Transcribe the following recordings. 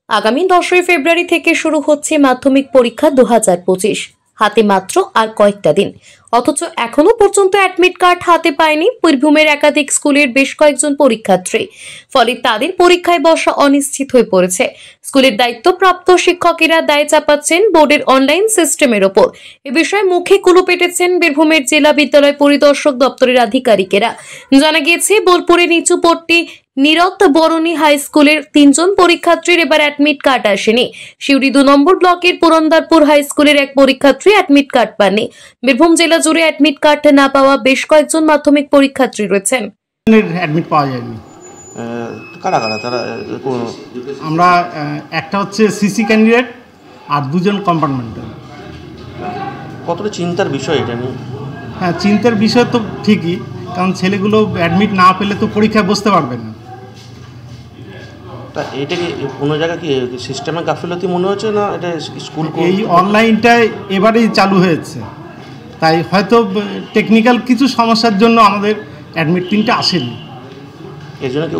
আগামী 10ই ফেব্রুয়ারি থেকে শুরু হচ্ছে মাধ্যমিক পরীক্ষা 2025। হাতে মাত্র আর কয়েকটা দিন, অথচ এখনো পর্যন্ত অ্যাডমিট কার্ড হাতে পায়নি বীরভূমের একাধিক স্কুলের বেশ কয়েকজন পরীক্ষার্থী। ফলে তাদের পরীক্ষায় বসা অনিশ্চিত হয়ে পড়েছে। স্কুলের দায়িত্বপ্রাপ্ত শিক্ষকেরা দায় চাপাচ্ছেন বোর্ডের অনলাইন সিস্টেমের ওপর। এ বিষয়ে মুখে কুলু পেটেছেন বীরভূমের জেলা বিদ্যালয় পরিদর্শক দপ্তরের আধিকারিকেরা। জানা গিয়েছে, বোলপুরের নিচুপট্টি নীরত বরণী হাই স্কুলের 3 জন পরীক্ষার্থীর এবার অ্যাডমিট কার্ড আসেনি। শিউরি 2 নম্বর ব্লকের পুরন্দারপুর হাই স্কুলের এক পরীক্ষার্থী অ্যাডমিট কার্ড পাননি। বীরভূম জেলা জুড়ে অ্যাডমিট কার্ড না পাওয়া বেশ কয়েকজন মাধ্যমিক পরীক্ষার্থী রয়েছেন। অ্যাডমিট পাওয়া যায়নি। কারা কারা তারা? আমরা একটা হচ্ছে সিসি ক্যান্ডিডেট আর 2 জন কম্পার্টমেন্টাল। কতটা চিন্তার বিষয় এটা নিয়ে? হ্যাঁ, চিন্তার বিষয় তো ঠিকই, কারণ ছেলেগুলো অ্যাডমিট না পেলে তো পরীক্ষায় বসতে পারবে না। তা এটা কি কোনো জায়গায় কি সিস্টেমে গাফিলতি মনে হচ্ছে না? এটা স্কুল এই অনলাইনটাই এবারেই চালু হয়েছে, তাই হয়তো টেকনিক্যাল কিছু সমস্যার জন্য আমাদের অ্যাডমিট প্রিন্টটা আসেনি। এর জন্য কি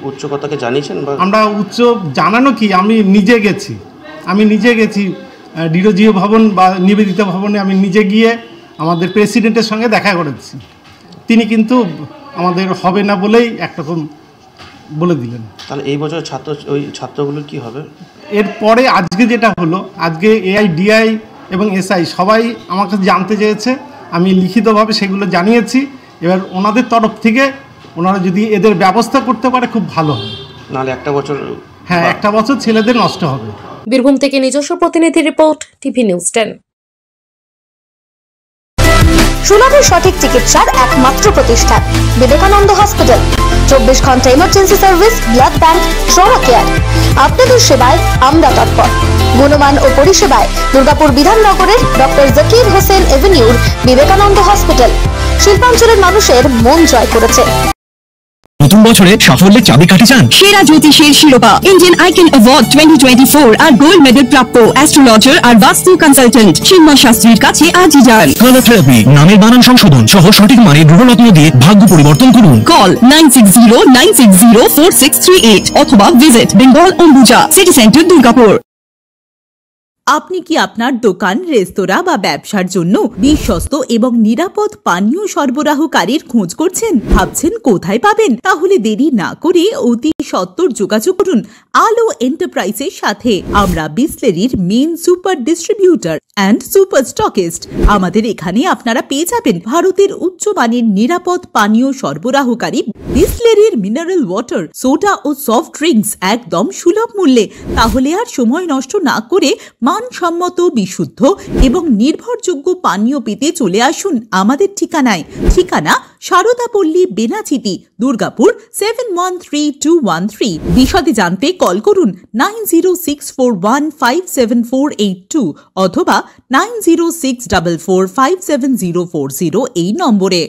উচ্চ কথাকে জানিয়েছেন? আমরা উচ্চ জানানো কি, আমি নিজে গেছি ডিরোজিও ভবন বা নিবেদিতা ভবনে আমি নিজে গিয়ে আমাদের প্রেসিডেন্টের সঙ্গে দেখা করেছি। তিনি কিন্তু আমাদের হবে না বলেই একরকম বলে দিলেন। তাহলে এই বছর ছাত্রগুলোর কি হবে? এরপরে আজকে যেটা হলো, আজকে এআই, ডিআই এবং এসআই সবাই আমার কাছে জানতে চেয়েছে, আমি লিখিতভাবে সেগুলো জানিয়েছি। এবার ওনাদের তরফ থেকে ওনারা যদি এদের ব্যবস্থা করতে পারে খুব ভালো হবে, নাহলে একটা বছর, হ্যাঁ একটা বছর ছেলেদের নষ্ট হবে। বীরভূম থেকে নিজস্ব প্রতিনিধি রিপোর্ট, টিভি নিউজ 10। সুলভের সঠিক চিকিৎসার একমাত্র প্রতিষ্ঠান বিবেকানন্দ হসপিটাল। 24 ঘন্টা emergency service, blood bank, trauma care. আপনাদের সেবায় আমরা তৎপর। গুণমান ও পরিষেবায় দুর্গাপুর বিধাননগরের ডক্টর জাকির হোসেন এভিনিউর বিবেকানন্দ হসপিটাল শিল্পাঞ্চলের মানুষের মন জয় করেছে। নতুন বছরে সাফল্যের চাবিকাঠি চান? সেরা জ্যোতিষের শিরোপা, ইন্ডিয়ান আইকন অ্যাওয়ার্ড 2024 আর গোল্ড মেডেল প্রাপ্ত অ্যাস্ট্রোলজার আর বাস্তু কনসালটেন্ট চিন্ময় শাস্ত্রীর কাছে আজই যান। কালার থেরাপি, নামের বানান সংশোধন সহ সঠিক মানের গ্রহরত্ন দিয়ে ভাগ্য পরিবর্তন করুন। কল 9609604638 অথবা visit Bengal Ambuja city centre, Durgapur. আপনি কি আপনার দোকান, রেস্তোরাঁ বা ব্যবসার জন্য বিশ্বস্ত এবং নিরাপদ পানীয় সরবরাহকারীর খোঁজ করছেন? ভাবছেন কোথায় পাবেন? তাহলে দেরি না করে অতি সত্বর যোগাযোগ করুন আলো এন্টারপ্রাইজের সাথে। আমরা বিসলেরির main super distributor and super stockist. আমাদের এখানে আপনারা পেয়ে যাবেন ভারতের উচ্চমানের নিরাপদ পানীয় সরবরাহকারী বিসলেরির মিনারেল ওয়াটার, সোডা ও সফট ড্রিঙ্কস একদম সুলভ মূল্যে। তাহলে আর সময় নষ্ট না করে মানসম্মত, বিশুদ্ধ এবং নির্ভরযোগ্য পানীয় পেতে চলে আসুন আমাদের ঠিকানায়। ঠিকানা সারদাপল্লী, বেনাচিতি, দুর্গাপুর 713213। বিশদে জানতে কল করুন 9064157482 অথবা 9064457040 এই নম্বরে।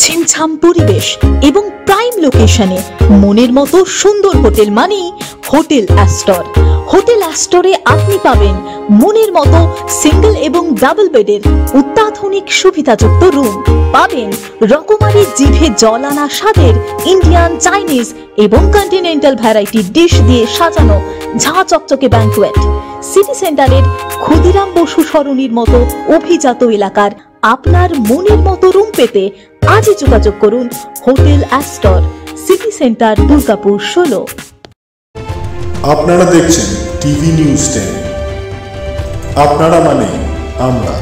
ছিমছাম পরিবেশ এবং প্রাইম লোকেশনে মনের মতো সুন্দর হোটেল মানেই হোটেল অ্যাস্টর। হোটেল অ্যাস্টরে আপনি পাবেন মনের মতো সিঙ্গেল এবং ডাবল বেডের অত্যাধুনিক সুবিধাযুক্ত রুম, পাবেন রকমারি জিভে জল আনা স্বাদের ইন্ডিয়ান, চাইনিজ এবং কন্টিনেন্টাল ভ্যারাইটি ডিশ দিয়ে সাজানো ঝাঁ চকচকে ব্যাংকুয়েট। সিটি সেন্টারের ক্ষুদিরাম বসু সরণির মতো অভিজাত এলাকার আপনার মনের মতো রুম পেতে আজই যোগাযোগ করুন hotel Astor, city centre, Durgapur 16। আপনারা দেখছেন টিভি নিউজ 10। আপনারা মানে আমরা।